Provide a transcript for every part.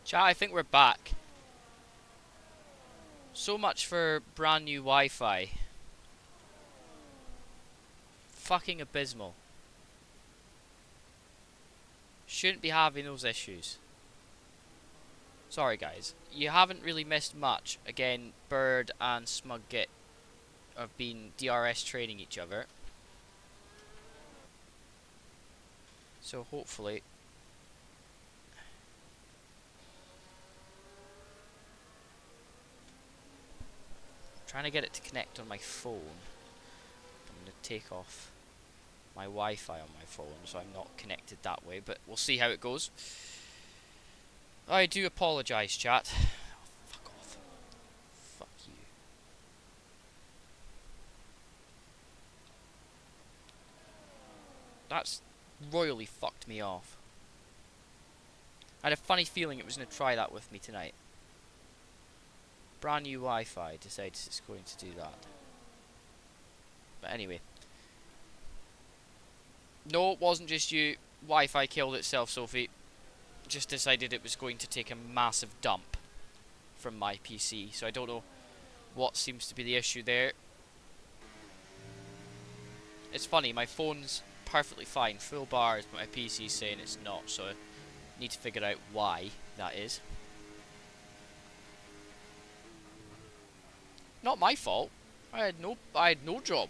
Chat, I think we're back. So much for brand new Wi-Fi. Fucking abysmal. Shouldn't be having those issues. Sorry guys. You haven't really missed much. Again, Bird and Smug Git have been DRS training each other. So hopefully... trying to get it to connect on my phone. I'm going to take off my Wi-Fi on my phone so I'm not connected that way, but we'll see how it goes. I do apologise, chat. Oh, fuck off. Fuck you. That's royally fucked me off. I had a funny feeling it was going to try that with me tonight. Brand new Wi-Fi decides it's going to do that. But anyway. No, it wasn't just you. Wi-Fi killed itself, Sophie. Just decided it was going to take a massive dump from my PC. So I don't know what seems to be the issue there. It's funny, my phone's perfectly fine, full bars, but my PC's saying it's not. So I need to figure out why that is. Not my fault. I had no job.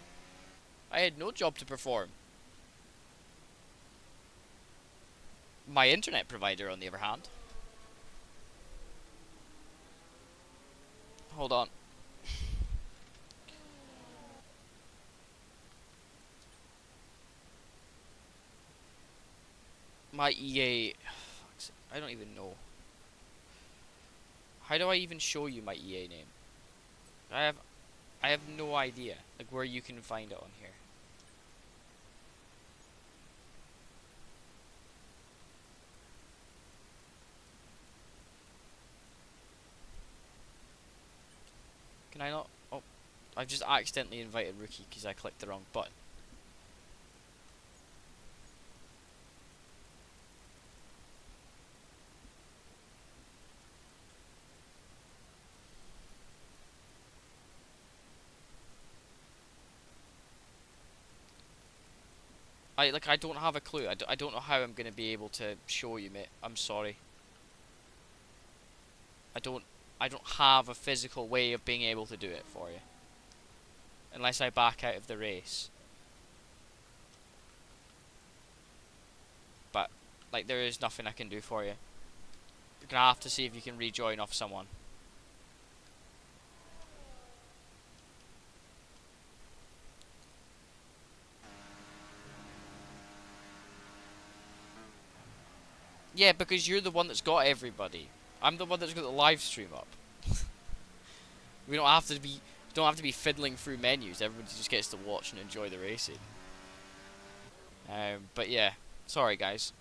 I had no job to perform. My internet provider, on the other hand. Hold on. My EA... I don't even know. How do I even show you my EA name? I have no idea, like, where you can find it on here. Can I not? Oh, I've just accidentally invited Rookie because I clicked the wrong button. I don't have a clue. I don't know how I'm gonna be able to show you, mate. I'm sorry. I don't have a physical way of being able to do it for you. Unless I back out of the race. But, like, there is nothing I can do for you. You're gonna have to see if you can rejoin off someone. Yeah, because you're the one that's got everybody. I'm the one that's got the live stream up. We don't have to be fiddling through menus. Everybody just gets to watch and enjoy the racing. But yeah, sorry guys.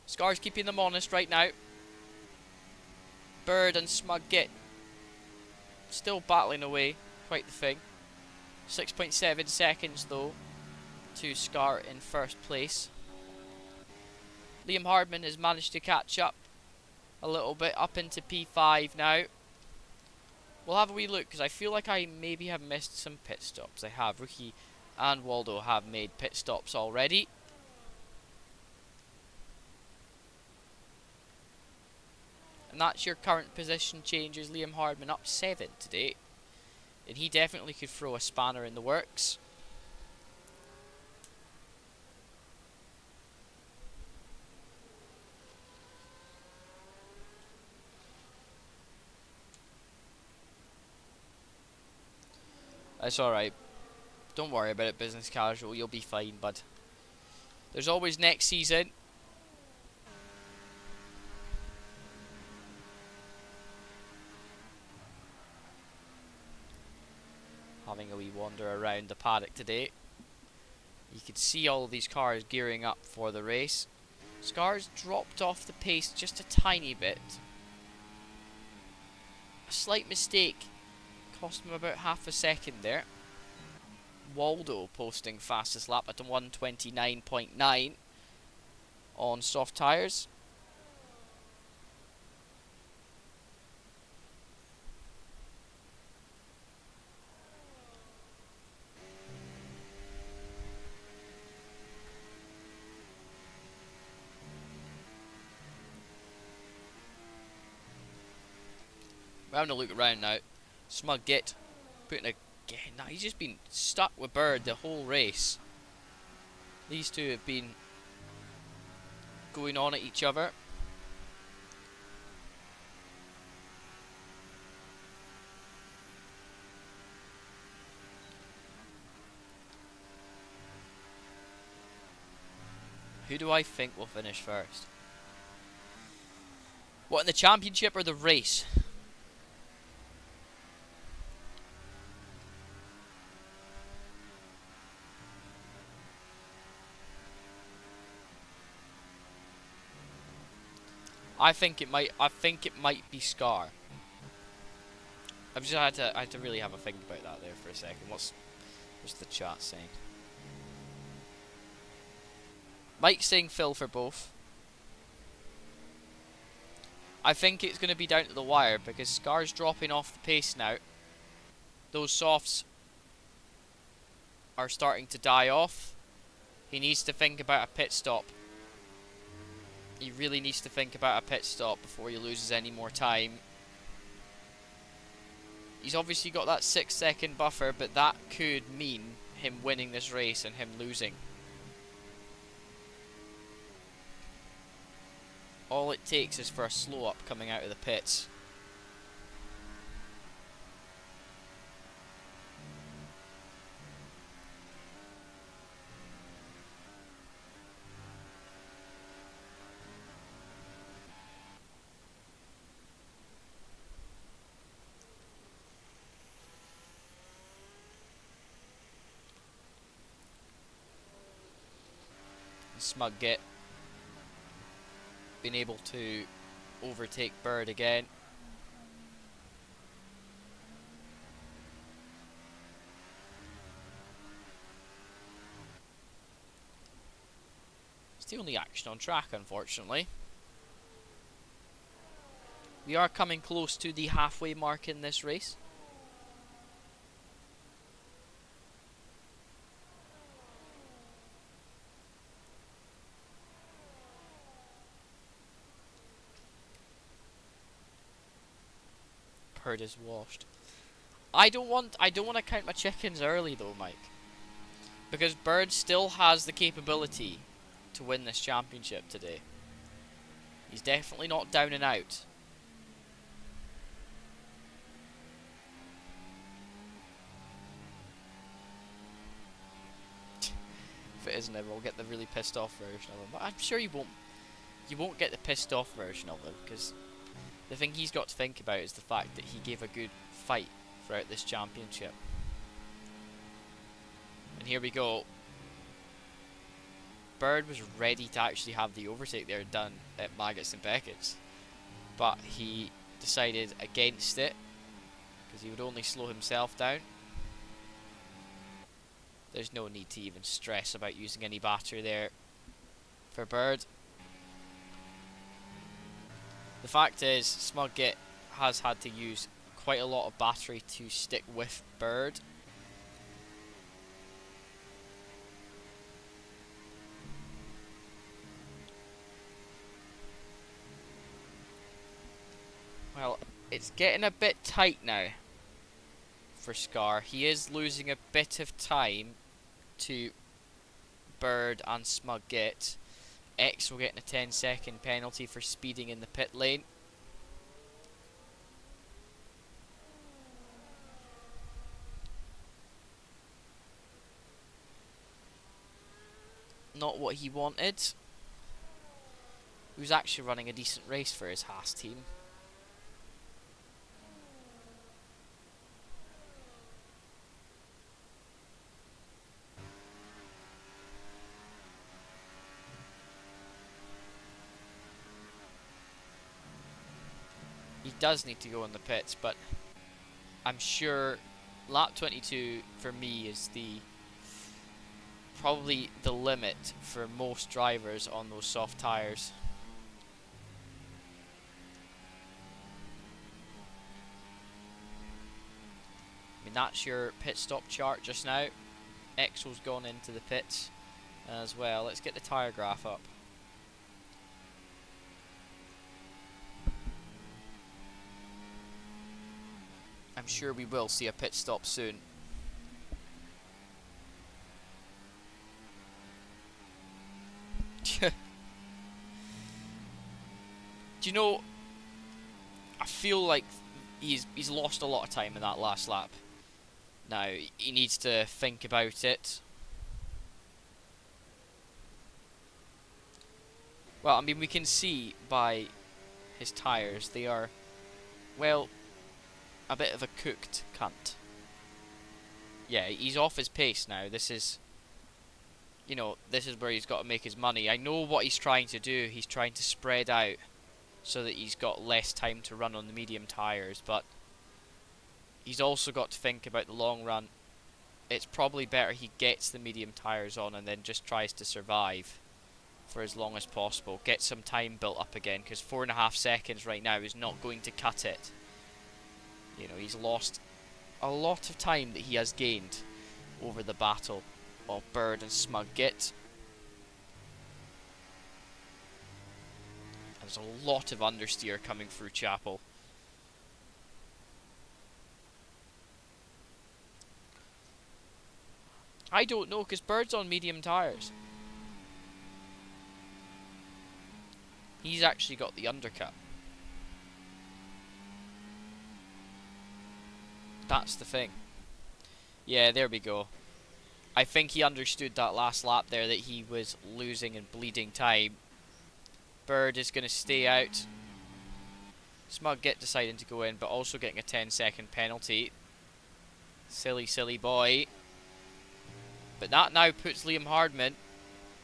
Scar's keeping them honest right now. Bird and Smug Git still battling away, quite the thing. 6.7 seconds though to Scar in first place. Liam Hardman has managed to catch up a little bit, up into P5 now. We'll have a wee look, because I feel like I maybe have missed some pit stops. I have. Rookie and Waldo have made pit stops already. And that's your current position changes. Liam Hardman up 7 today. And he definitely could throw a spanner in the works. That's alright. Don't worry about it, business casual. You'll be fine, bud. There's always next season. Having a wee wander around the paddock today. You can see all of these cars gearing up for the race. Scar's dropped off the pace just a tiny bit. A slight mistake Cost him about half a second there. Waldo posting fastest lap at 1:29.9 on soft tyres. We're having a look around now. Smug Git putting a... Nah, he's just been stuck with Bird the whole race. These two have been going on at each other. Who do I think will finish first? What, in the championship or the race? I think it might be Scar. I've just I had to really have a think about that there for a second. What's the chat saying? Mike's saying Phil for both. I think it's going to be down to the wire because Scar's dropping off the pace now. Those softs are starting to die off. He needs to think about a pit stop. He really needs to think about a pit stop before he loses any more time. He's obviously got that 6-second buffer, but that could mean him winning this race and him losing. All it takes is for a slow up coming out of the pits. Smug Git been able to overtake Bird again. It's the only action on track, unfortunately. We are coming close to the halfway mark in this race. Bird is washed. I don't want to count my chickens early though, Mike. Because Bird still has the capability to win this championship today. He's definitely not down and out. If it isn't him, we'll get the really pissed off version of him. But I'm sure you won't get the pissed off version of him, because the thing he's got to think about is the fact that he gave a good fight throughout this championship. And here we go. Bird was ready to actually have the overtake there done at Maggots and Beckett's, but he decided against it because he would only slow himself down. There's no need to even stress about using any battery there for Bird. The fact is, Smug Git has had to use quite a lot of battery to stick with Bird. Well, it's getting a bit tight now for Scar. He is losing a bit of time to Bird and Smug Git. X will get a 10-second penalty for speeding in the pit lane. Not what he wanted. He was actually running a decent race for his Haas team. He does need to go in the pits, but I'm sure lap 22 for me is probably the limit for most drivers on those soft tyres. I mean, that's your pit stop chart just now. Exo's gone into the pits as well. Let's get the tyre graph up. I'm sure we will see a pit stop soon. Do you know, I feel like he's lost a lot of time in that last lap. Now, he needs to think about it. Well, I mean, we can see by his tyres, they are, well, a bit of a cooked cunt. Yeah, he's off his pace now. This is, you know, this is where he's got to make his money. I know what he's trying to do. He's trying to spread out so that he's got less time to run on the medium tyres, but he's also got to think about the long run. It's probably better he gets the medium tyres on and then just tries to survive for as long as possible. Get some time built up again, because 4.5 seconds right now is not going to cut it. You know, he's lost a lot of time that he has gained over the battle of Bird and Smug Git. There's a lot of understeer coming through Chapel. I don't know, because Bird's on medium tyres. He's actually got the undercut. That's the thing. Yeah, there we go. I think he understood that last lap there that he was losing and bleeding time. Bird is going to stay out. Smug Git deciding to go in, but also getting a 10-second penalty. Silly, silly boy. But that now puts Liam Hardman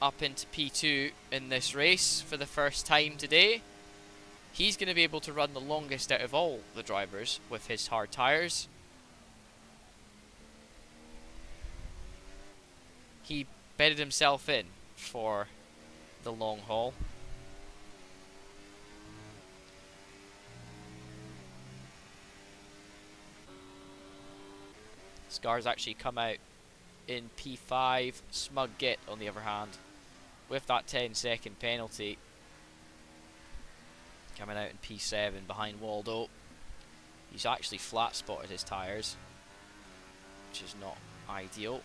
up into P2 in this race for the first time today. He's going to be able to run the longest out of all the drivers with his hard tyres. He bedded himself in for the long haul. Scar's actually come out in P5. Smug Git, on the other hand, with that 10-second penalty, coming out in P7 behind Waldo. He's actually flat spotted his tyres, which is not ideal.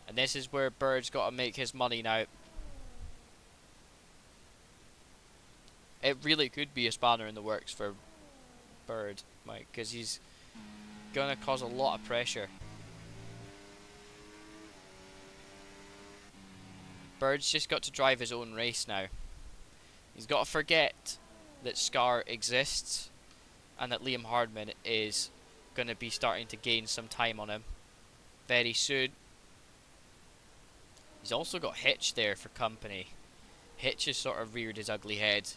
And this is where Bird's got to make his money now. It really could be a spanner in the works for Bird, Mike, because he's going to cause a lot of pressure. Bird's just got to drive his own race now. He's got to forget that Scar exists and that Liam Hardman is going to be starting to gain some time on him very soon. He's also got Hitch there for company. Hitch has sort of reared his ugly head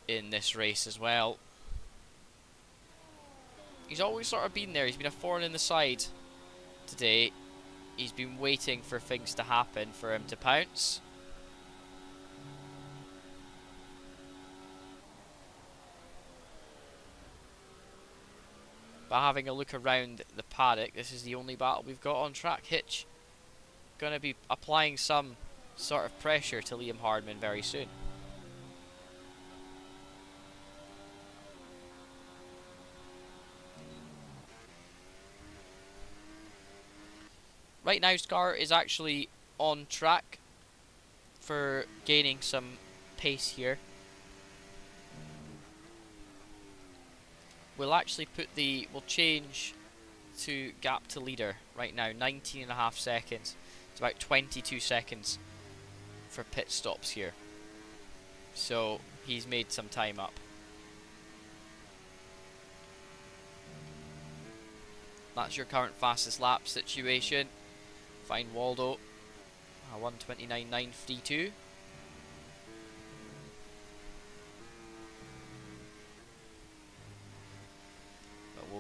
in this race as well. He's always sort of been there. He's been a thorn in the side today. He's been waiting for things to happen for him to pounce. But having a look around the paddock, this is the only battle we've got on track. Hitch going to be applying some sort of pressure to Liam Hardman very soon. Right now, Scar is actually on track for gaining some pace here. We'll actually we'll change to gap to leader right now, 19.5 seconds. It's about 22 seconds for pit stops here. So he's made some time up. That's your current fastest lap situation. Fine Waldo, 1:29.932.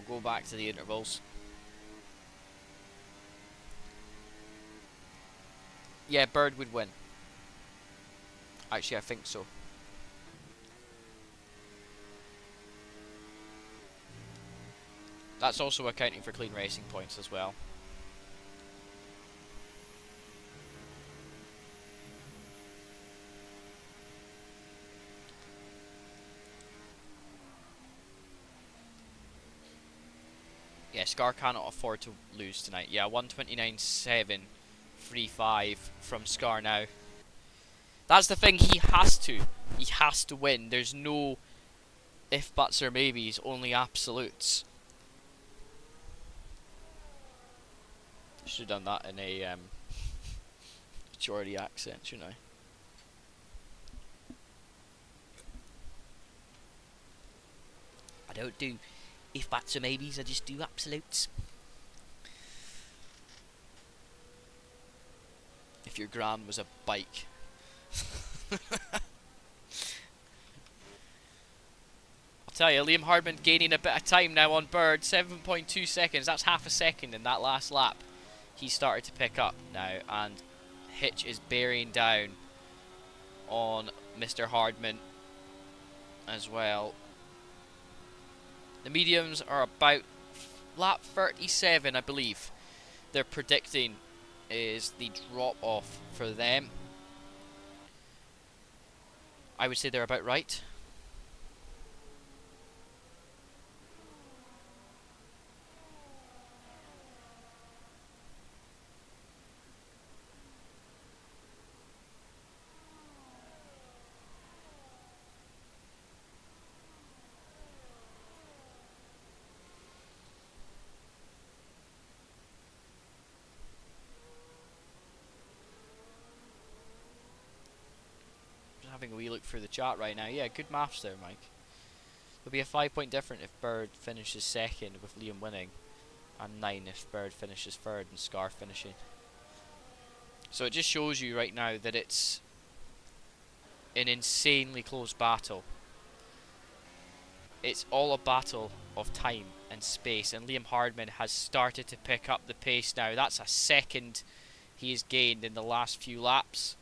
go back to the intervals. Yeah, Bird would win. Actually, I think so. That's also accounting for clean racing points as well. Yeah, Scar cannot afford to lose tonight. Yeah, 129.735 from Scar now. That's the thing, he has to. He has to win. There's no if, buts, or maybes, only absolutes. Should have done that in a Geordie accent, shouldn't I? I don't do if, buts, or maybes, I just do absolutes. If your gran was a bike. I'll tell you, Liam Hardman gaining a bit of time now on Bird. 7.2 seconds, that's half a second in that last lap. He started to pick up now, and Hitch is bearing down on Mr. Hardman as well. The mediums are about lap 37, I believe. They're predicting is the drop off for them. I would say they're about right. Having a wee look through the chat right now. Yeah, good maths there, Mike. There'll be a 5-point difference if Bird finishes second with Liam winning, and 9 if Bird finishes third and Scar finishing. So it just shows you right now that it's an insanely close battle. It's all a battle of time and space, and Liam Hardman has started to pick up the pace now. That's a second he has gained in the last few laps.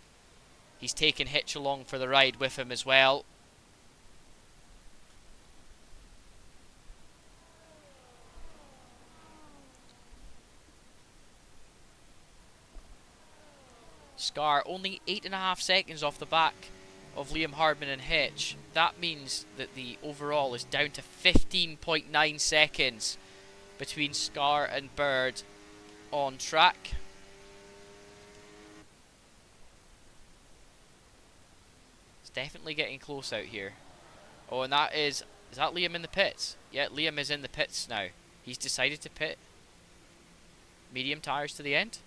He's taken Hitch along for the ride with him as well. Scar only 8.5 seconds off the back of Liam Hardman and Hitch. That means that the overall is down to 15.9 seconds between Scar and Bird on track. Definitely getting close out here. Oh, and that is that Liam in the pits? Yeah, Liam is in the pits now. He's decided to pit medium tyres to the end.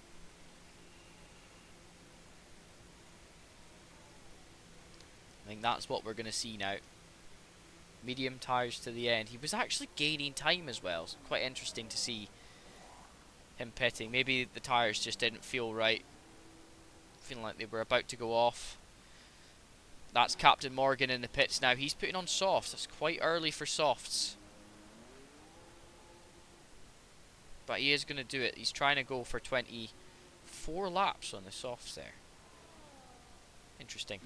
I think that's what we're going to see now. Medium tyres to the end. He was actually gaining time as well. So quite interesting to see him pitting. Maybe the tyres just didn't feel right. Feeling like they were about to go off. That's Captain Morgan in the pits now. He's putting on softs. That's quite early for softs. But he is going to do it. He's trying to go for 24 laps on the softs there. Interesting.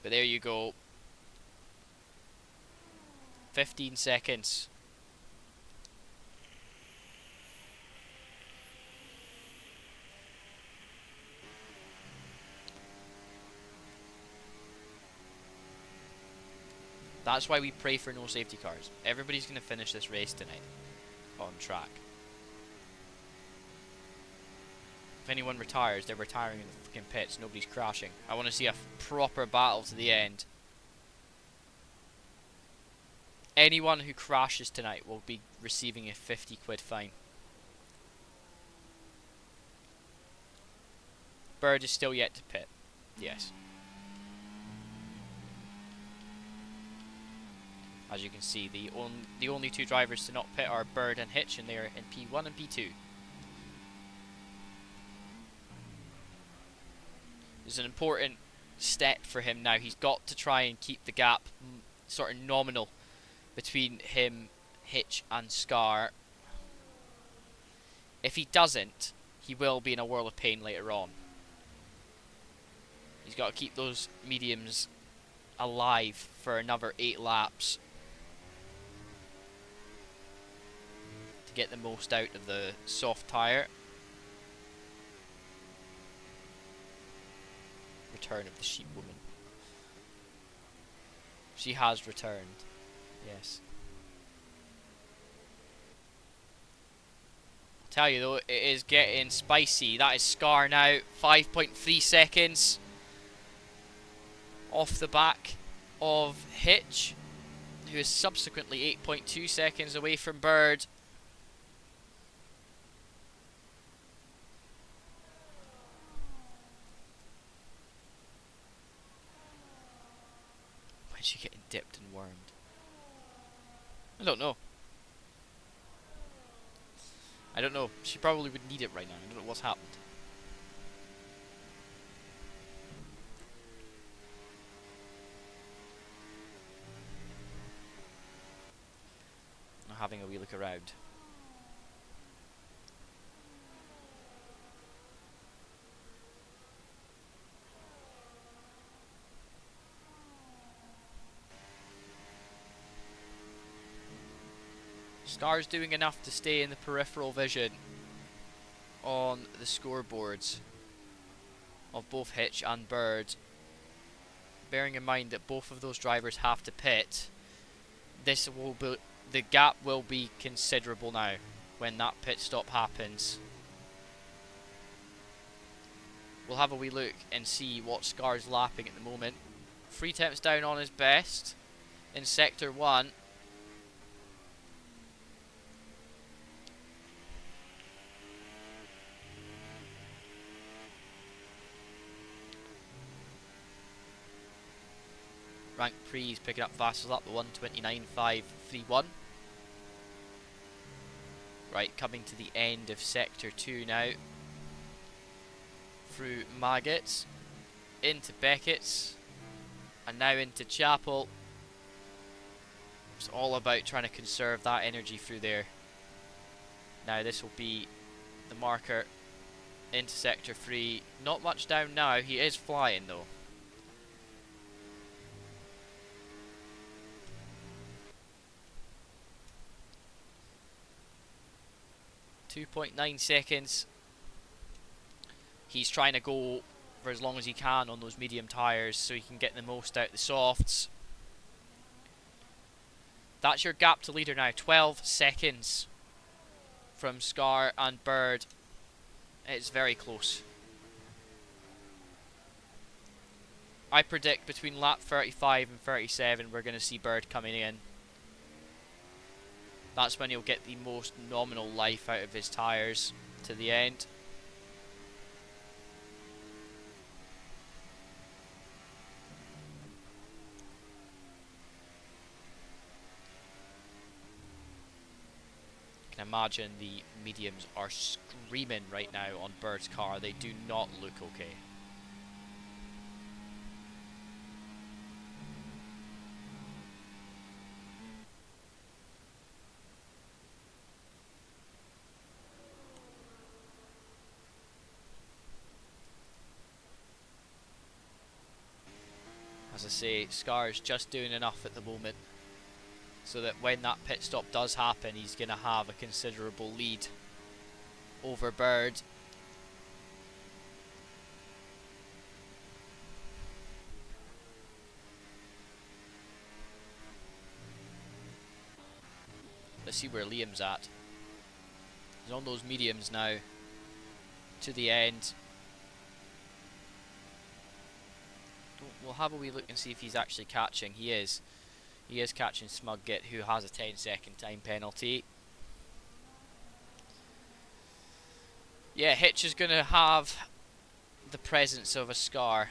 But there you go. 15 seconds. That's why we pray for no safety cars. Everybody's going to finish this race tonight on track. If anyone retires, they're retiring in the freaking pits. Nobody's crashing. I want to see a proper battle to the end. Anyone who crashes tonight will be receiving a 50 quid fine. Bird is still yet to pit. Yes. As you can see, the only two drivers to not pit are Bird and Hitch, and they're in P1 and P2. There's an important step for him now. He's got to try and keep the gap sort of nominal between him, Hitch and Scar. If he doesn't, he will be in a world of pain later on. He's got to keep those mediums alive for another 8 laps to get the most out of the soft tyre. Return of the sheep woman. She has returned. Yes. I'll tell you though, it is getting spicy. That is Scar now. 5.3 seconds off the back of Hitch, who is subsequently 8.2 seconds away from Bird. When's she getting dipped and wormed? I don't know. I don't know. She probably would need it right now. I don't know what's happened. I'm having a wee look around. Scar's doing enough to stay in the peripheral vision on the scoreboards of both Hitch and Bird. Bearing in mind that both of those drivers have to pit, this will be, the gap will be considerable now when that pit stop happens. We'll have a wee look and see what Scar's lapping at the moment. 3 temps down on his best in sector 1. Rank Pre's picking up fastest lap, the 1:29.531. Right, coming to the end of sector 2 now. Through Maggots, into Beckett's, and now into Chapel. It's all about trying to conserve that energy through there. Now this will be the marker into sector 3. Not much down now, he is flying though. 2.9 seconds. He's trying to go for as long as he can on those medium tyres so he can get the most out of the softs. That's your gap to leader now. 12 seconds from Scar and Bird. It's very close. I predict between lap 35 and 37 we're going to see Bird coming in. That's when he'll get the most nominal life out of his tyres to the end. You can imagine the mediums are screaming right now on Bird's car. They do not look okay. As I say, Scar's just doing enough at the moment so that when that pit stop does happen, he's going to have a considerable lead over Bird. Let's see where Liam's at. He's on those mediums now to the end. We'll have a wee look and see if he's actually catching. He is. He is catching Smug Git, who has a 10-second time penalty. Yeah, Hitch is going to have the presence of a Scar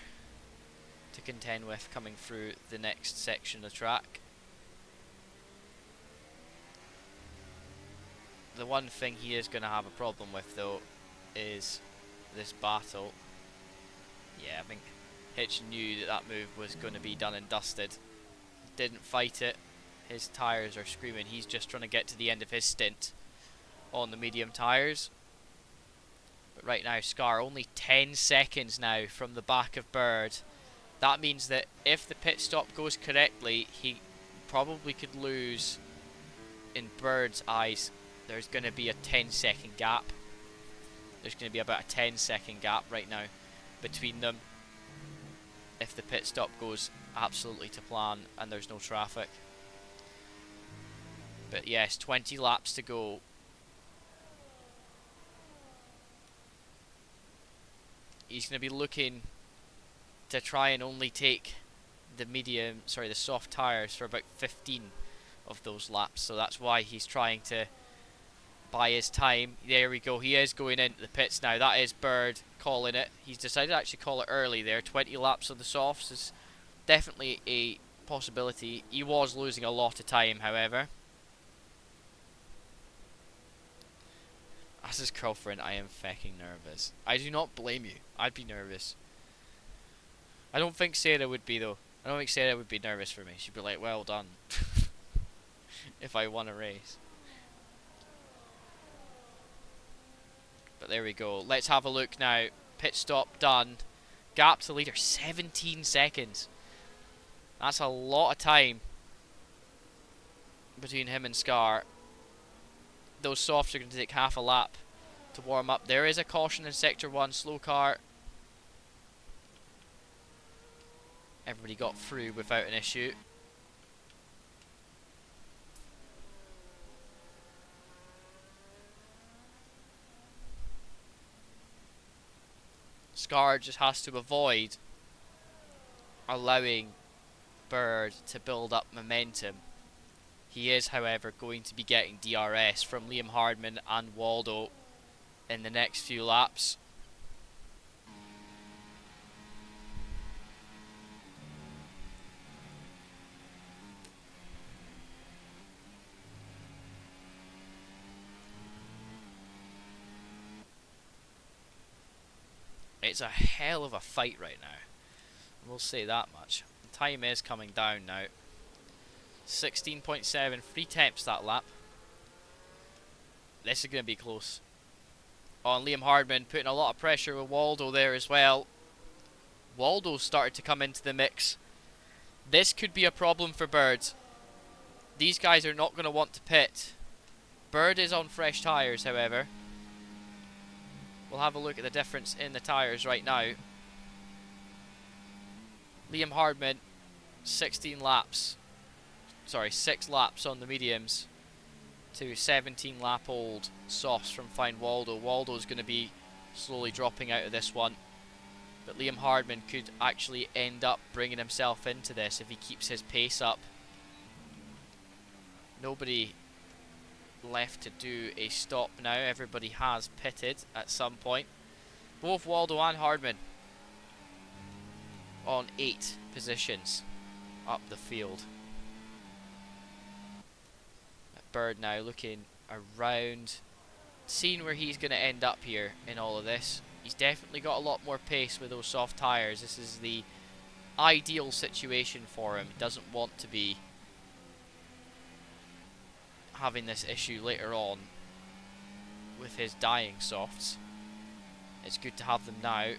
to contend with coming through the next section of the track. The one thing he is going to have a problem with, though, is this battle. Yeah, I think Hitch knew that that move was going to be done and dusted. Didn't fight it. His tyres are screaming. He's just trying to get to the end of his stint on the medium tyres. But right now, Scar only 10 seconds now from the back of Bird. That means that if the pit stop goes correctly, he probably could lose, in Bird's eyes, there's going to be a 10-second gap. There's going to be about a 10-second gap right now between them if the pit stop goes absolutely to plan and there's no traffic. But yes, 20 laps to go. He's going to be looking to try and only take the soft tyres for about 15 of those laps. So that's why he's trying to buy his time. There we go. He is going into the pits now. That is Bird calling it. He's decided to actually call it early there. 20 laps on the softs is definitely a possibility. He was losing a lot of time, however. As his girlfriend, I am fucking nervous. I do not blame you. I'd be nervous. I don't think Sarah would be, though. I don't think Sarah would be nervous for me. She'd be like, well done. If I won a race. But there we go. Let's have a look now. Pit stop done. Gap to leader, 17 seconds. That's a lot of time between him and Scar. Those softs are going to take half a lap to warm up. There is a caution in sector 1, slow car. Everybody got through without an issue. Scar just has to avoid allowing Bird to build up momentum. He is, however, going to be getting DRS from Liam Hardman and Waldo in the next few laps. It's a hell of a fight right now. We'll say that much. The time is coming down now. 16.7, 3/10 that lap. This is going to be close. On Liam Hardman putting a lot of pressure with Waldo there as well. Waldo started to come into the mix. This could be a problem for Bird. These guys are not going to want to pit. Bird is on fresh tyres, however. We'll have a look at the difference in the tyres right now. Liam Hardman, 6 laps on the mediums to 17 lap old softs from fine Waldo. Waldo's going to be slowly dropping out of this one. But Liam Hardman could actually end up bringing himself into this if he keeps his pace up. Nobody left to do a stop now. Everybody has pitted at some point. Both Waldo and Hardman on 8 positions up the field. Bird now looking around, seeing where he's going to end up here in all of this. He's definitely got a lot more pace with those soft tyres. This is the ideal situation for him. He doesn't want to be having this issue later on with his dying softs. It's good to have them now,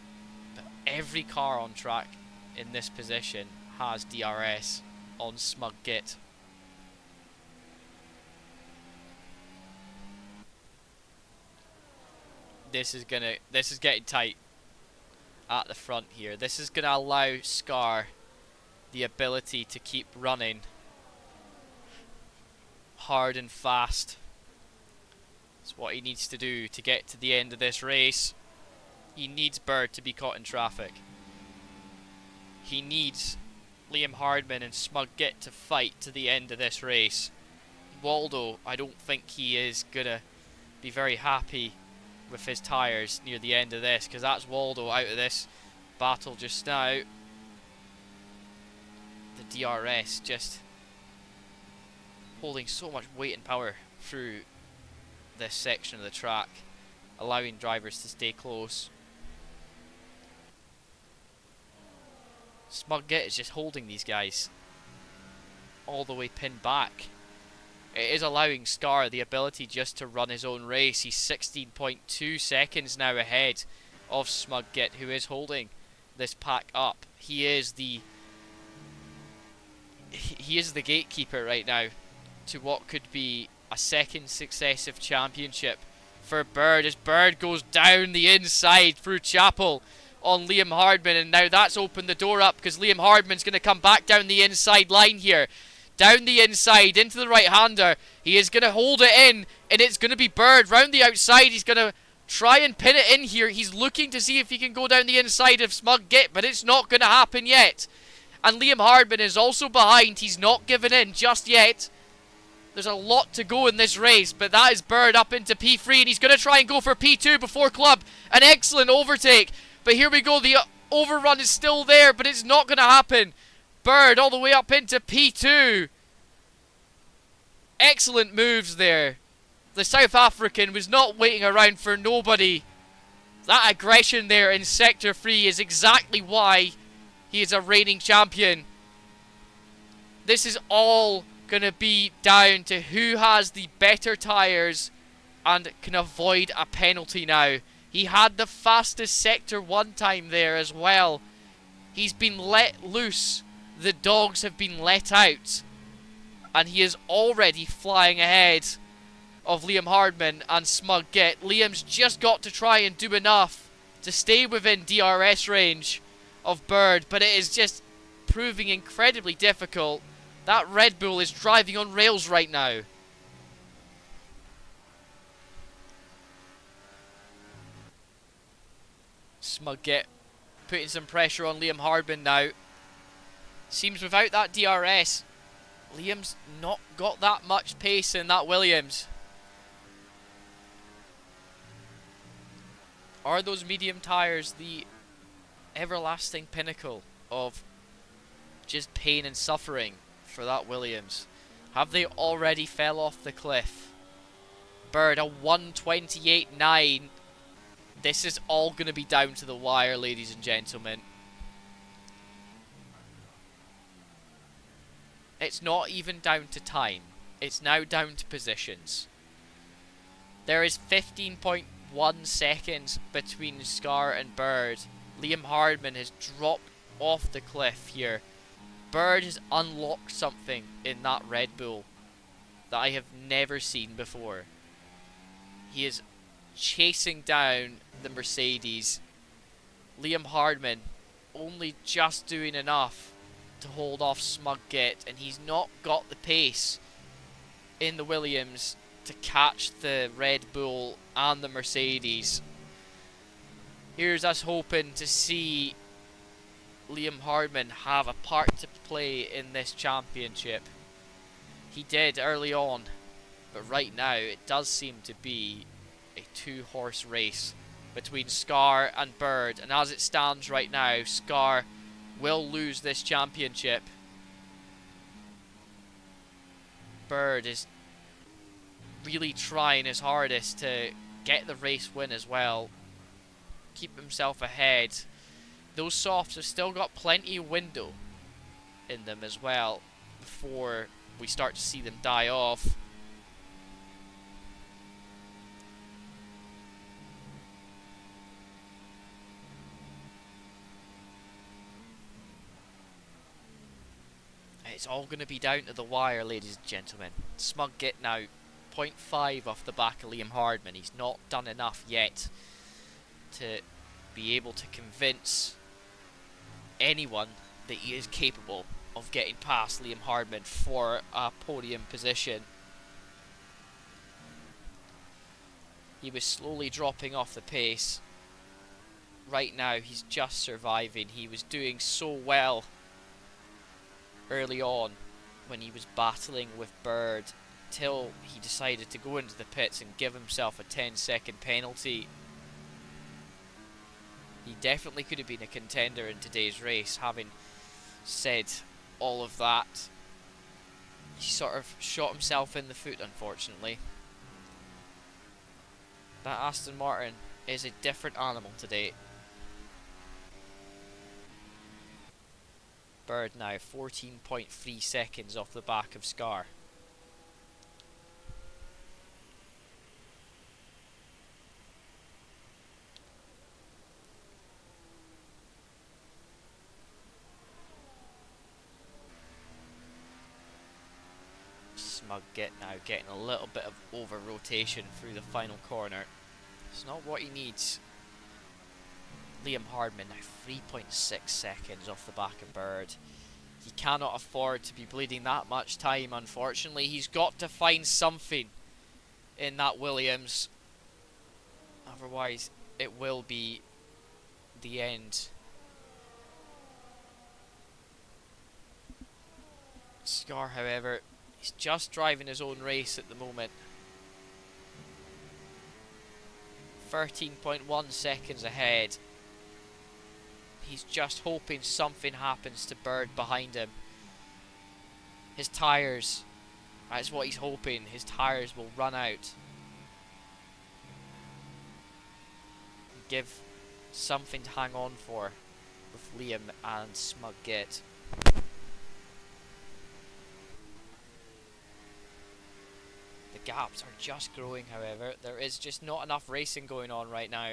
but every car on track in this position has DRS on Smug Git. This is getting tight at the front here. This is gonna allow Scar the ability to keep running hard and fast. It's what he needs to do to get to the end of this race. He needs Bird to be caught in traffic. He needs Liam Hardman and Smug Git to fight to the end of this race. Waldo, I don't think he is gonna be very happy with his tyres near the end of this, because that's Waldo out of this battle just now. The DRS just holding so much weight and power through this section of the track, allowing drivers to stay close. Smug-Git is just holding these guys all the way pinned back. It is allowing Scar the ability just to run his own race. He's 16.2 seconds now ahead of Smug-Git, who is holding this pack up. He is the gatekeeper right now to what could be a second successive championship for Bird, as Bird goes down the inside through Chapel on Liam Hardman, and now that's opened the door up because Liam Hardman's going to come back down the inside line here. Down the inside, into the right-hander. He is going to hold it in, and it's going to be Bird round the outside. He's going to try and pin it in here. He's looking to see if he can go down the inside of Smug-Git, but it's not going to happen yet. And Liam Hardman is also behind. He's not given in just yet. There's a lot to go in this race, but that is Bird up into P3, and he's going to try and go for P2 before Club. An excellent overtake, but here we go. The overrun is still there, but it's not going to happen. Bird all the way up into P2. Excellent moves there. The South African was not waiting around for nobody. That aggression there in Sector 3 is exactly why he is a reigning champion. This is all going to be down to who has the better tyres and can avoid a penalty now. He had the fastest Sector 1 time there as well. He's been let loose. The dogs have been let out. And he is already flying ahead of Liam Hardman and Smug-Git. Liam's just got to try and do enough to stay within DRS range of Bird, but it is just proving incredibly difficult. That Red Bull is driving on rails right now. Smug-Git putting some pressure on Liam Hardman now. Seems without that DRS, Liam's not got that much pace in that Williams. Are those medium tyres the everlasting pinnacle of just pain and suffering for that Williams? Have they already fell off the cliff? Bird, a 1:28.9. This is all going to be down to the wire, ladies and gentlemen. It's not even down to time. It's now down to positions. There is 15.1 seconds between Scar and Bird. Liam Hardman has dropped off the cliff here. Bird has unlocked something in that Red Bull that I have never seen before. He is chasing down the Mercedes. Liam Hardman only just doing enough to hold off Smug-Git, and he's not got the pace in the Williams to catch the Red Bull and the Mercedes. Here's us hoping to see Liam Hardman have a part to play in this championship. He did early on, but right now it does seem to be a two-horse race between Scar and Bird, and as it stands right now, Scar will lose this championship. Bird is really trying his hardest to get the race win as well, keep himself ahead. Those softs have still got plenty of window in them as well before we start to see them die off. It's all going to be down to the wire, ladies and gentlemen. Smug-Git now 0.5 off the back of Liam Hardman. He's not done enough yet to be able to convince anyone that he is capable of getting past Liam Hardman for a podium position. He was slowly dropping off the pace. Right now he's just surviving. He was doing so well early on when he was battling with Bird till he decided to go into the pits and give himself a 10-second penalty. He definitely could have been a contender in today's race. Having said all of that, he sort of shot himself in the foot, unfortunately. That Aston Martin is a different animal today. Bird now 14.3 seconds off the back of Scar. Smug Git now getting a little bit of over rotation through the final corner. It's not what he needs. Liam Hardman now 3.6 seconds off the back of Bird. He cannot afford to be bleeding that much time, unfortunately. He's got to find something in that Williams. Otherwise, it will be the end. Scar, however, he's just driving his own race at the moment. 13.1 seconds ahead. He's just hoping something happens to Bird behind him. His tyres, that's what he's hoping, his tyres will run out. Give something to hang on for with Liam and Smug Git. The gaps are just growing, however. There is just not enough racing going on right now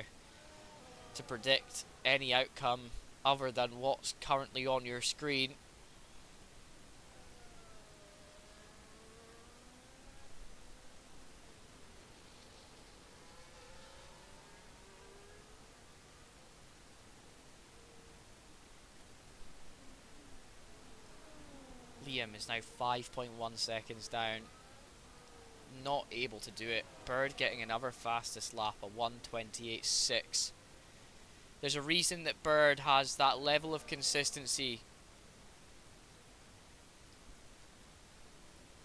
to predict any outcome other than what's currently on your screen. Liam is now 5.1 seconds down. Not able to do it. Bird getting another fastest lap, a 1:28.6. There's a reason that Bird has that level of consistency.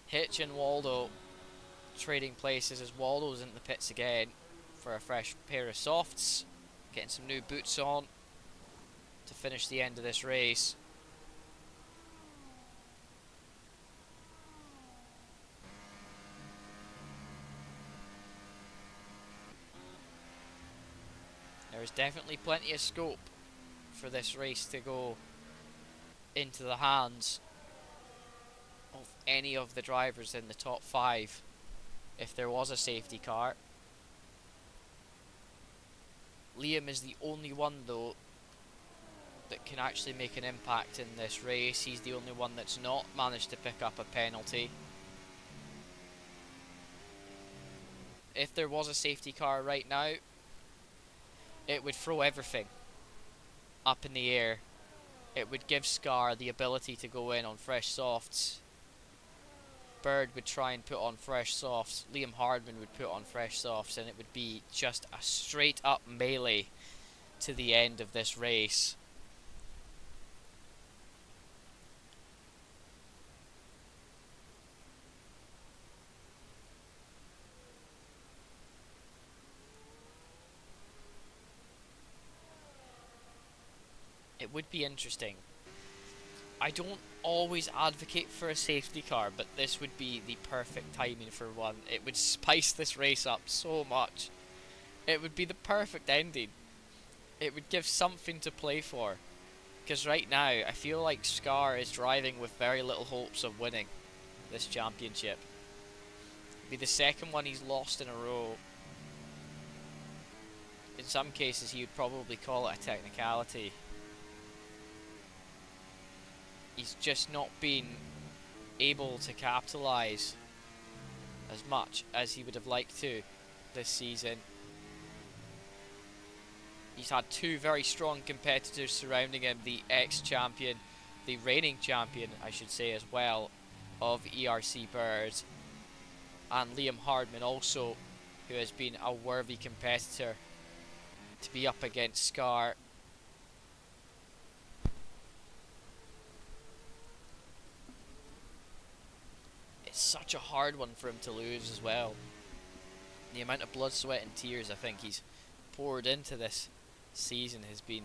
Hitch and Waldo trading places as Waldo's in the pits again for a fresh pair of softs. Getting some new boots on to finish the end of this race. There's definitely plenty of scope for this race to go into the hands of any of the drivers in the top 5 if there was a safety car. Liam is the only one though that can actually make an impact in this race. He's the only one that's not managed to pick up a penalty. If there was a safety car right now, it would throw everything up in the air. It would give Scar the ability to go in on fresh softs. Bird would try and put on fresh softs. Liam Hardman would put on fresh softs, and it would be just a straight up melee to the end of this race. It would be interesting. I don't always advocate for a safety car, but this would be the perfect timing for one. It would spice this race up so much. It would be the perfect ending. It would give something to play for. Because right now, I feel like Scar is driving with very little hopes of winning this championship. It'd be the second one he's lost in a row. In some cases, he would probably call it a technicality. He's just not been able to capitalise as much as he would have liked to this season. He's had 2 very strong competitors surrounding him, the ex-champion, the reigning champion, I should say as well, of ERC Bird, and Liam Hardman also, who has been a worthy competitor to be up against Scar. It's such a hard one for him to lose as well. The amount of blood, sweat and tears I think he's poured into this season has been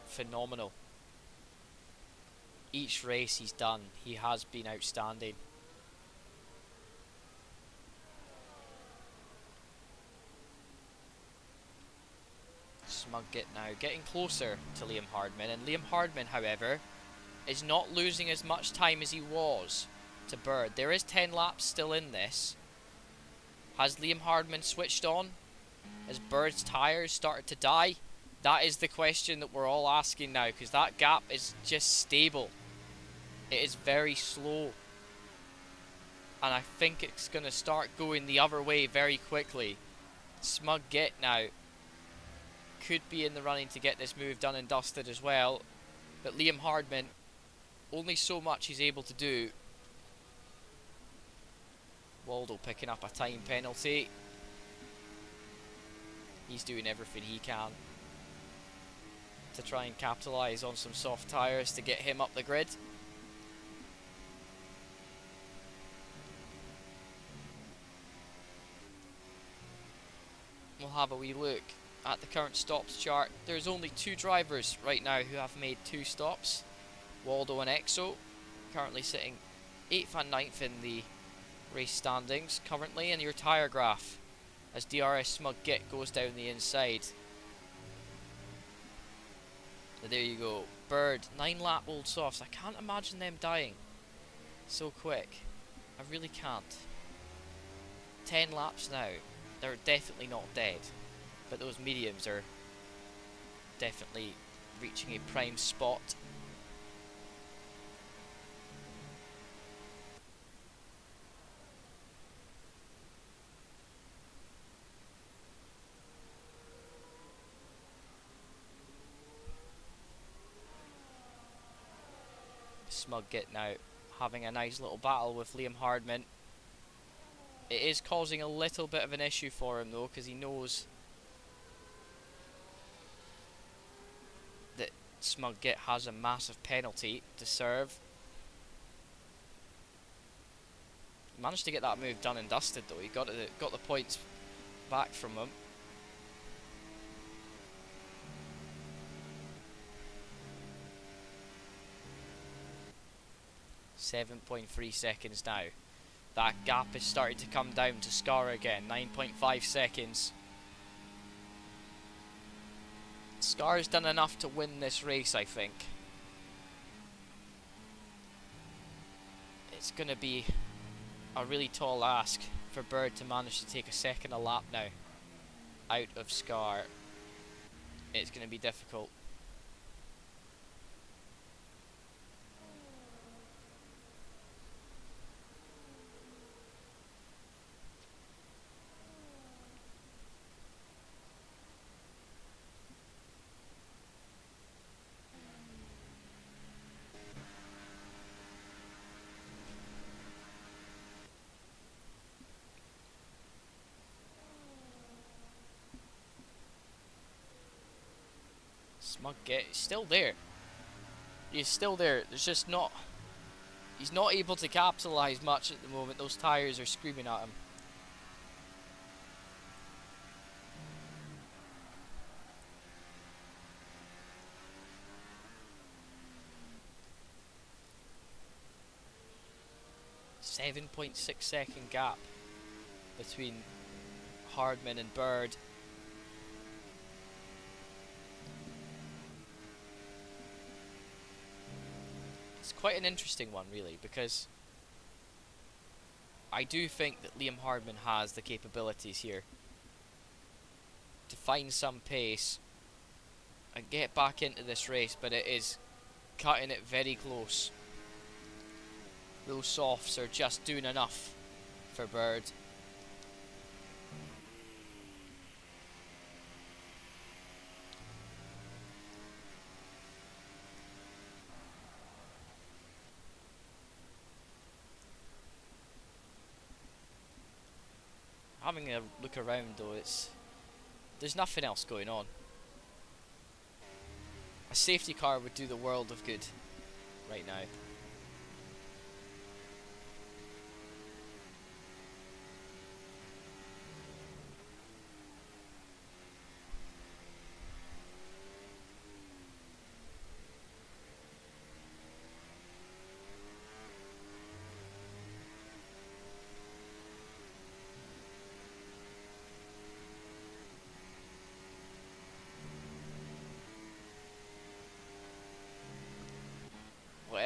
phenomenal. Each race he's done, he has been outstanding. Smug Git now getting closer to Liam Hardman, and Liam Hardman, however, is not losing as much time as he was to Bird. There is 10 laps still in this. Has Liam Hardman switched on? Has Bird's tyres started to die? That is the question that we're all asking now, because that gap is just stable. It is very slow. And I think it's going to start going the other way very quickly. Smug Git now could be in the running to get this move done and dusted as well. But Liam Hardman, only so much he's able to do. Waldo picking up a time penalty. He's doing everything he can to try and capitalise on some soft tyres to get him up the grid. We'll have a wee look at the current stops chart. There's only 2 drivers right now who have made 2 stops. Waldo and Exo, currently sitting 8th and 9th in the race standings currently, and your tyre graph as DRS Smug Git goes down the inside. So there you go. Bird, 9 lap old softs. I can't imagine them dying so quick. I really can't. 10 laps now. They're definitely not dead, but those mediums are definitely reaching a prime spot. Smug Git now having a nice little battle with Liam Hardman. It is causing a little bit of an issue for him though, because he knows that Smug Git has a massive penalty to serve. He managed to get that move done and dusted though. He got the points back from him. .3 seconds now. That gap is starting to come down to Scar again. 9.5 seconds. Scar's done enough to win this race, I think. It's going to be a really tall ask for Bird to manage to take a second a lap now out of Scar. It's going to be difficult. Smug Git is still there. He's still there. There's just not... He's not able to capitalise much at the moment. Those tyres are screaming at him. .6 gap between Hardman and Bird. It's quite an interesting one really, because I do think that Liam Hardman has the capabilities here to find some pace and get back into this race, but it is cutting it very close. Those softs are just doing enough for Bird. Having a look around though, there's nothing else going on. A safety car would do the world of good right now.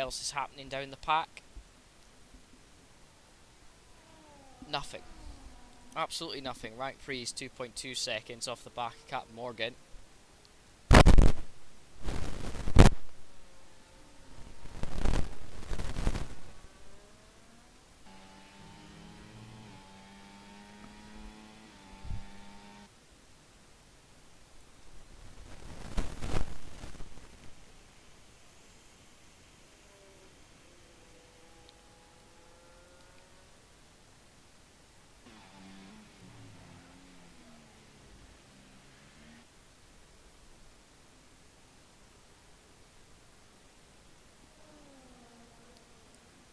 else is happening down the pack. Nothing. Absolutely nothing. Rank 3 is 2.2 seconds off the back of Captain Morgan.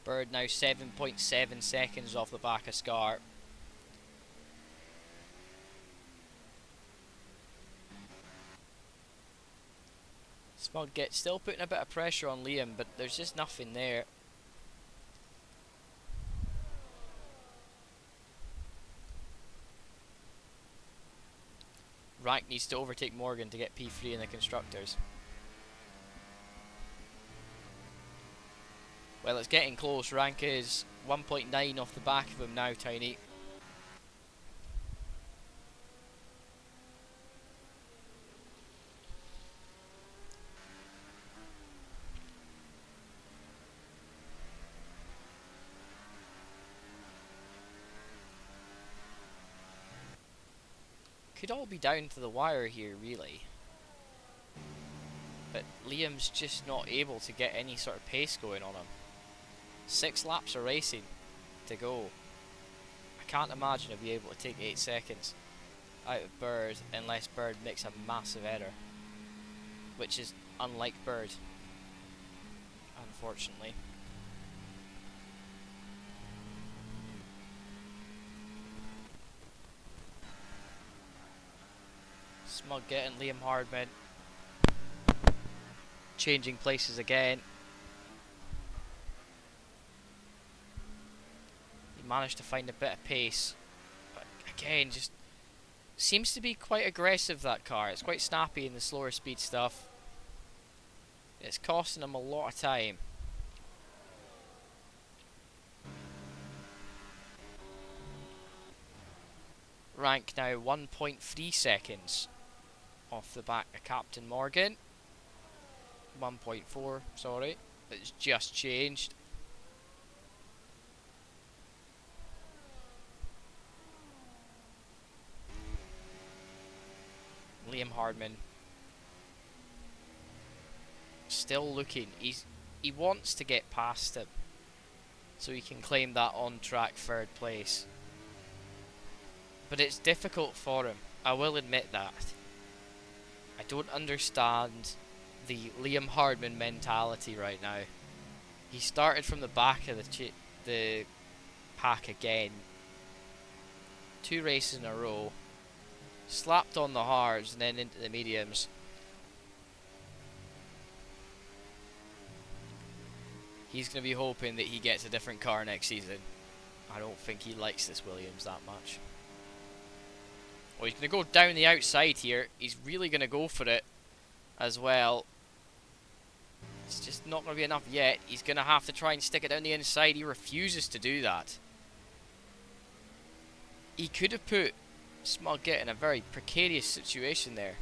Bird now 7.7 seconds off the back of Scar. Smug gets still putting a bit of pressure on Liam, but there's just nothing there. Rank needs to overtake Morgan to get P3 in the Constructors. Well, it's getting close. Rank is 1.9 off the back of him now, Tiny. Could all be down to the wire here, really. But Liam's just not able to get any sort of pace going on him. 6 laps of racing to go. I can't imagine he'll be able to take 8 seconds out of Bird unless Bird makes a massive error, which is unlike Bird, unfortunately. Smug getting Liam Hardman changing places again. He managed to find a bit of pace, but again, just seems to be quite aggressive, that car. It's quite snappy in the slower speed stuff. It's costing him a lot of time. Rank now 1.3 seconds off the back of Captain Morgan. 1.4, sorry. It's just changed. Liam Hardman still looking. He wants to get past him so he can claim that on-track 3rd place. But it's difficult for him. I will admit that. I don't understand the Liam Hardman mentality right now. He started from the back of the pack again. 2 races in a row. Slapped on the hards and then into the mediums. He's going to be hoping that he gets a different car next season. I don't think he likes this Williams that much. Well, he's going to go down the outside here. He's really going to go for it as well. It's just not going to be enough yet. He's going to have to try and stick it down the inside. He refuses to do that. He could have put Smug in a very precarious situation there.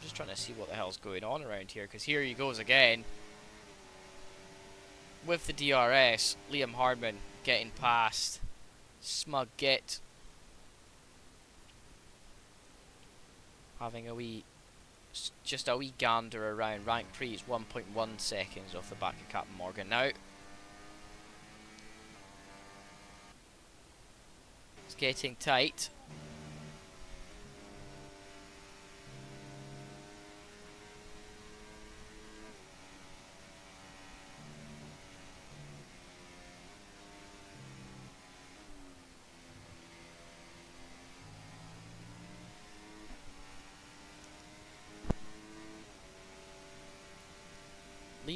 Just trying to see what the hell's going on around here, because here he goes again. With the DRS, Liam Hardman getting past Smug having a wee, just a wee gander around. Rank 3 is 1.1 seconds off the back of Captain Morgan now. It's getting tight.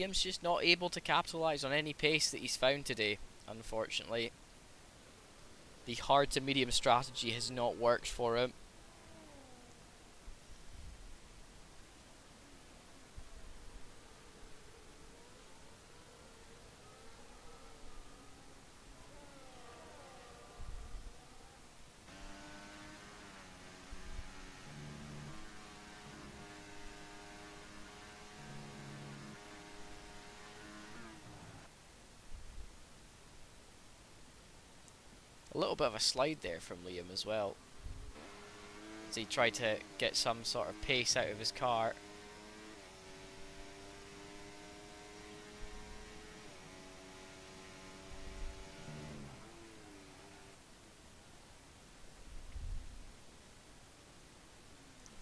Liam's just not able to capitalise on any pace that he's found today, unfortunately. The hard to medium strategy has not worked for him. A little bit of a slide there from Liam as well, as he tried to get some sort of pace out of his car.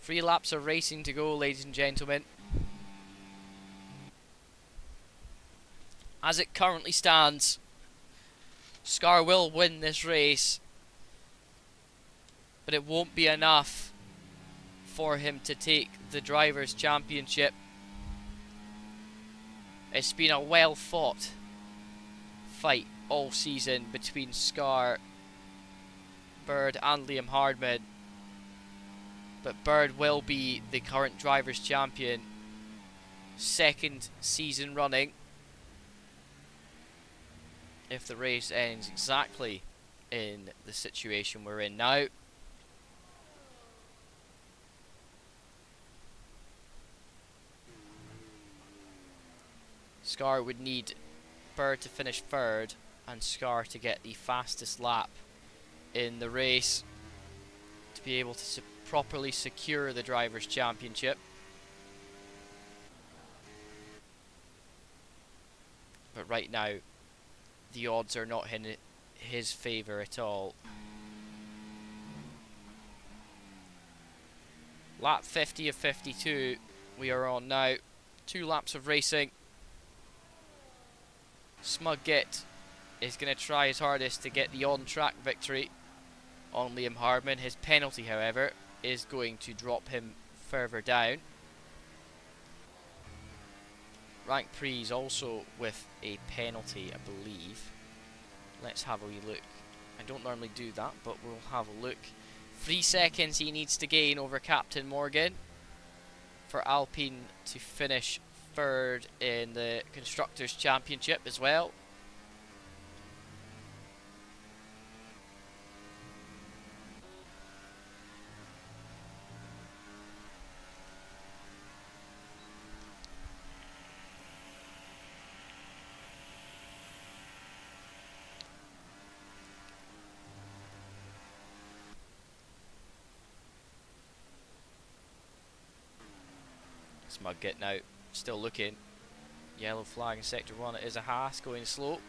Three laps of racing to go, ladies and gentlemen. As it currently stands, Scar will win this race, but it won't be enough for him to take the Drivers' Championship. It's been a well fought fight all season between Scar, Bird and Liam Hardman, but Bird will be the current Drivers' Champion, second season running, if the race ends exactly in the situation we're in now. Scar would need Bird to finish third and Scar to get the fastest lap in the race to be able to properly secure the Drivers' Championship. But right now, the odds are not in his favour at all. Lap 50 of 52 we are on now. 2 laps of racing. Smug Git is going to try his hardest to get the on-track victory on Liam Hardman. His penalty, however, is going to drop him further down. Rank Prix also with a penalty, I believe. Let's have a wee look. I don't normally do that, but we'll have a look. 3 seconds he needs to gain over Captain Morgan for Alpine to finish third in the Constructors' Championship as well. Smug Git now still looking. Yellow flag in sector 1. It is a Haas going slow.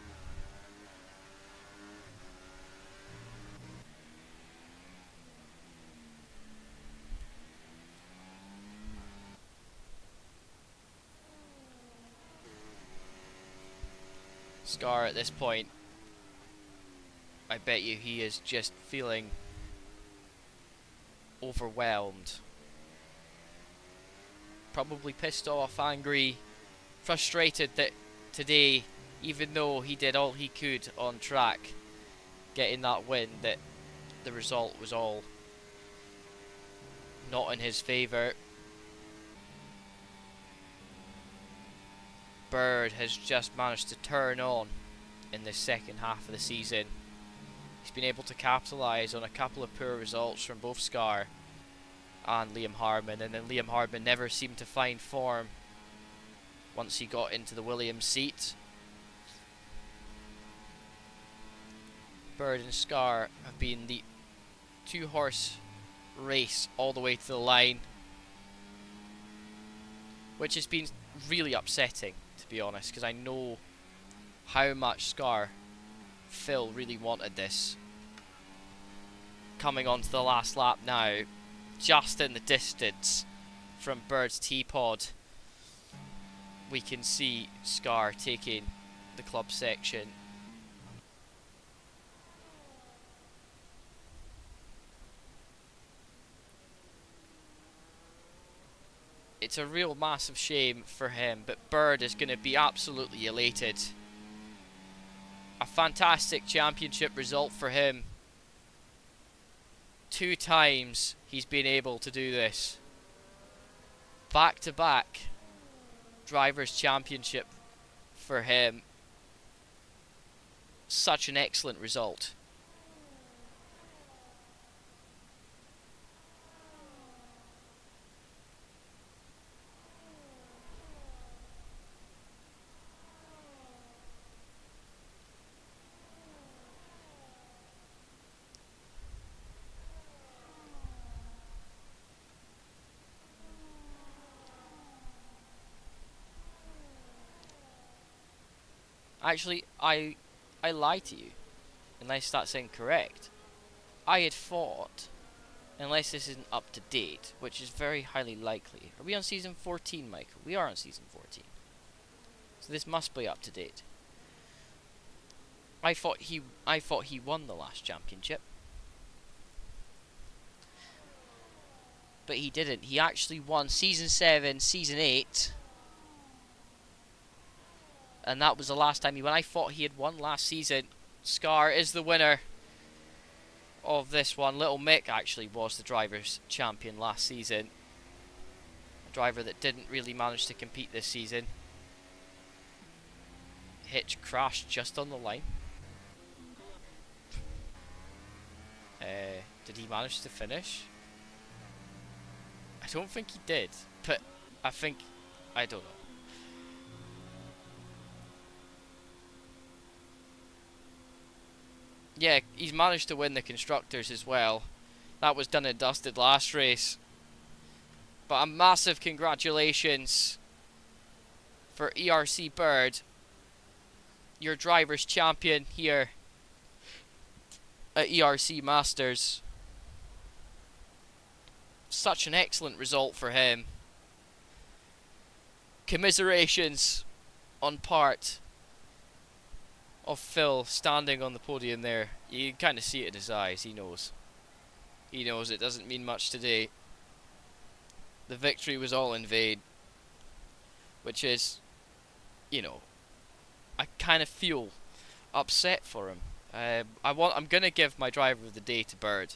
Scar at this point, I bet you he is just feeling overwhelmed. Probably pissed off, angry, frustrated that today, even though he did all he could on track, getting that win, that the result was all not in his favour. Bird has just managed to turn on in the second half of the season. He's been able to capitalise on a couple of poor results from both Scar and Liam Hardman, and then Liam Hardman never seemed to find form once he got into the Williams seat. Bird and Scar have been the 2-horse race all the way to the line, which has been really upsetting, to be honest, because I know how much Scar Phil really wanted this. Coming onto the last lap now, just in the distance from Bird's T-pod, we can see Scar taking the club section. It's a real massive shame for him, but Bird is going to be absolutely elated. A fantastic championship result for him. 2 times he's been able to do this. Back-to-back Drivers' Championship for him. Such an excellent result. Actually, I lie to you, unless that's incorrect. I had thought, unless this isn't up to date, which is very highly likely. Are we on season 14, Michael? We are on season 14. So this must be up to date. I thought he won the last championship. But he didn't. He actually won season 7, season 8. And that was the last time he won. I thought he had won last season. Scar is the winner of this one. Little Mick actually was the Drivers' Champion last season. A driver that didn't really manage to compete this season. Hitch crashed just on the line. Did he manage to finish? I don't think he did, but I don't know. Yeah, he's managed to win the Constructors as well. That was done and dusted last race. But a massive congratulations for ERC Bird, your Drivers' Champion here at ERC Masters. Such an excellent result for him. Commiserations on part of Phil standing on the podium there. You can kind of see it in his eyes. He knows. He knows it doesn't mean much today. The victory was all in vain. Which is, you know, I kind of feel upset for him. I'm gonna give my driver of the day to Bird.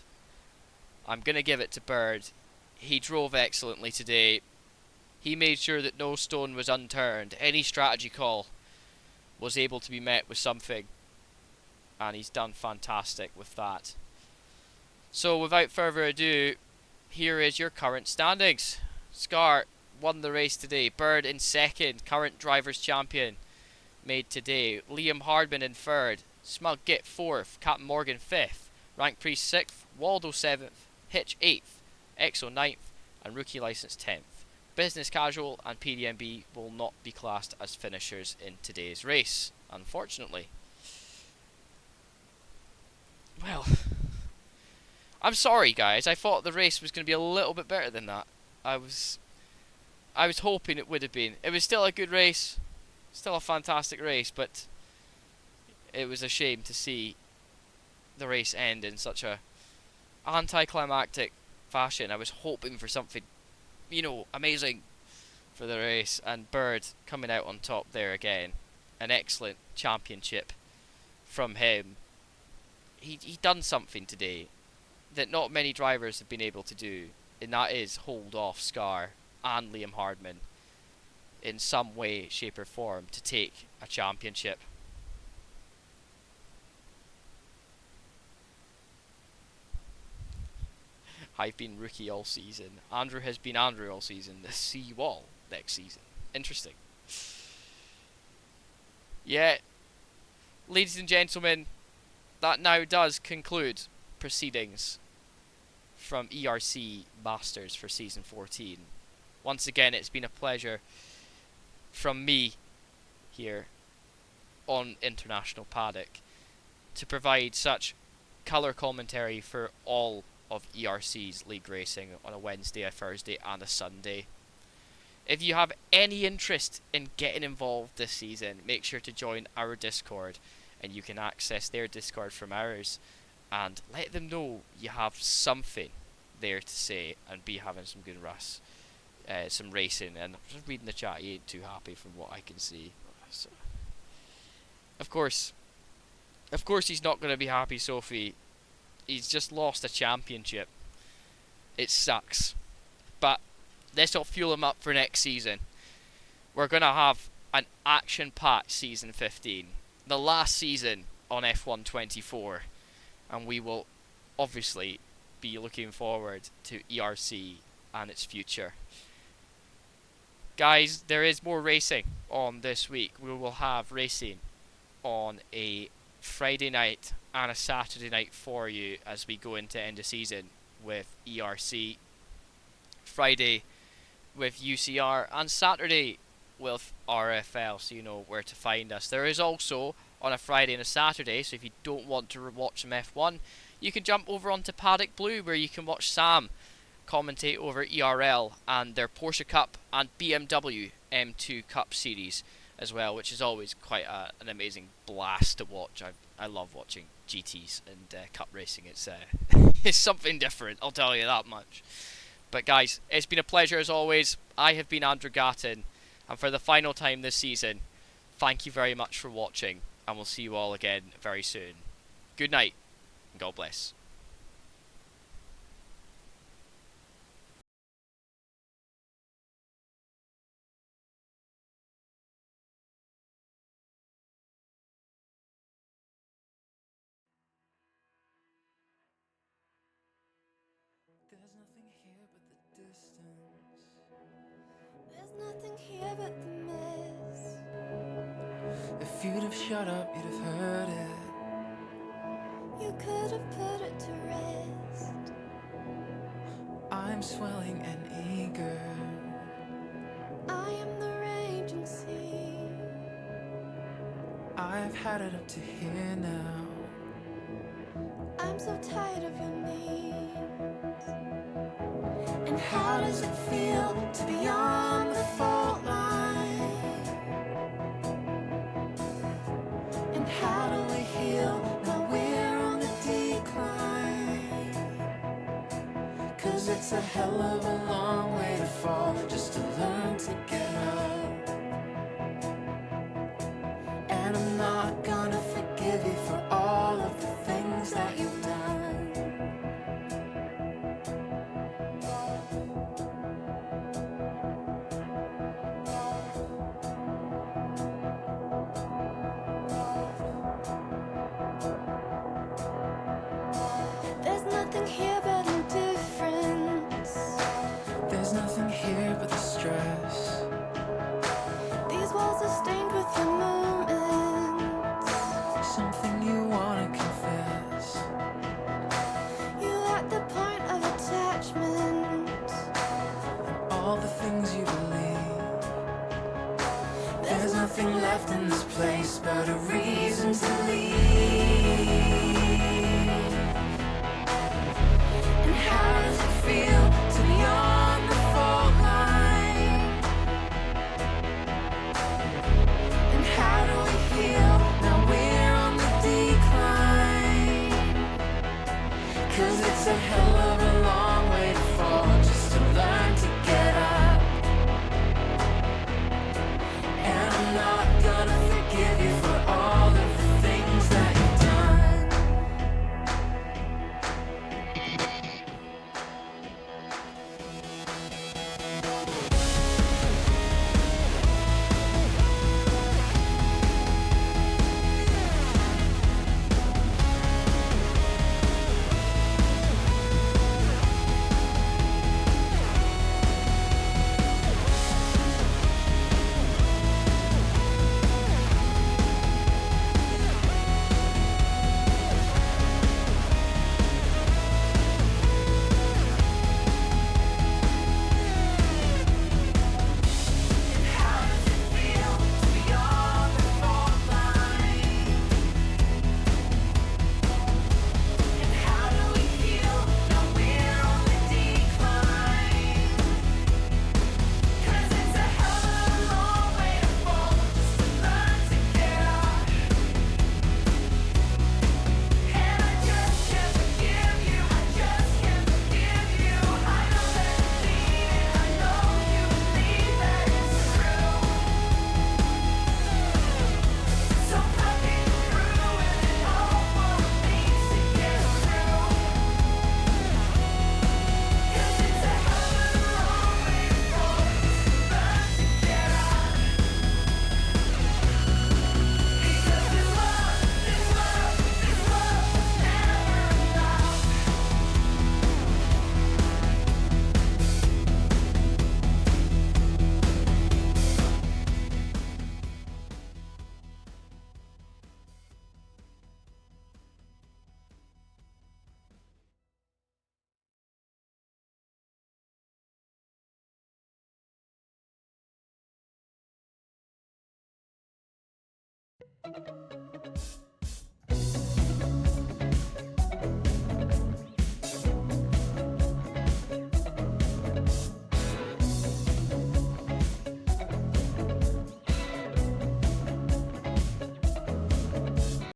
I'm gonna give it to Bird. He drove excellently today. He made sure that no stone was unturned. Any strategy call was able to be met with something. And he's done fantastic with that. So without further ado, here is your current standings. Scar won the race today. Bird in second, current Drivers' Champion made today. Liam Hardman in third. Smug Git fourth. Captain Morgan fifth. Rank Priest sixth. Waldo seventh. Hitch eighth. Exo ninth. And Rookie License 10th. Business Casual and PDMB will not be classed as finishers in today's race, unfortunately. Well, I'm sorry guys, I thought the race was going to be a little bit better than that. I was hoping it would have been. It was still a good race, still a fantastic race, but it was a shame to see the race end in such a anticlimactic fashion. I was hoping for something, you know, amazing for the race, and Bird coming out on top there again. An excellent championship from him. He done something today that not many drivers have been able to do, and that is hold off Scar and Liam Hardman in some way, shape or form to take a championship. I've been rookie all season. Andrew has been Andrew all season. The sea wall next season. Interesting. Yeah, ladies and gentlemen, that now does conclude proceedings from ERC Masters for Season 14. Once again, it's been a pleasure from me here on International Paddock to provide such colour commentary for all of ERC's league racing on a Wednesday, a Thursday and a Sunday. If you have any interest in getting involved this season, make sure to join our Discord, and you can access their Discord from ours, and let them know you have something there to say and be having some good russ. some racing, and just reading the chat, he ain't too happy from what I can see. So, of course he's not going to be happy, Sophie. He's just lost a championship. It sucks. But this will fuel him up for next season. We're going to have an action-packed season 15. The last season on F1 24. And we will obviously be looking forward to ERC and its future. Guys, there is more racing on this week. We will have racing on a Friday night and a Saturday night for you as we go into end of season with ERC. Friday with UCR and Saturday with RFL, so you know where to find us. There is also on a Friday and a Saturday, so if you don't want to watch some F1, you can jump over onto Paddock Blue, where you can watch Sam commentate over ERL and their Porsche Cup and BMW M2 Cup series as well, which is always quite an amazing blast to watch. I love watching GTs and Cup racing. It's it's something different, I'll tell you that much. But guys, it's been a pleasure as always. I have been Andrew Gatton, and for the final time this season, thank you very much for watching, and we'll see you all again very soon. Good night, and God bless. There's nothing here but the distance. There's nothing here but the mess. If you'd have shut up, you'd have heard it. You could have put it to rest. I'm swelling and eager. I am the raging sea. I've had it up to here now. I'm so tired of your needs. And how does it feel to be on the fault line? And how do we heal now we're on the decline? 'Cause it's a hell of a long way to fall just to learn to get up. And I'm not gonna forgive you for all of the things that you've done. There's nothing here but indifference. There's nothing here but the stress. These walls are stained with your moments. Something you wanna confess. You at the point of attachment. All the things you believe. There's nothing left in this place but a reason to leave. And how does it feel to be on the fault line? And how do we heal now we're on the decline? 'Cause it's a hell of a long way to fall just to learn to get up. And I'm not gonna forgive you for all of the things that you've done.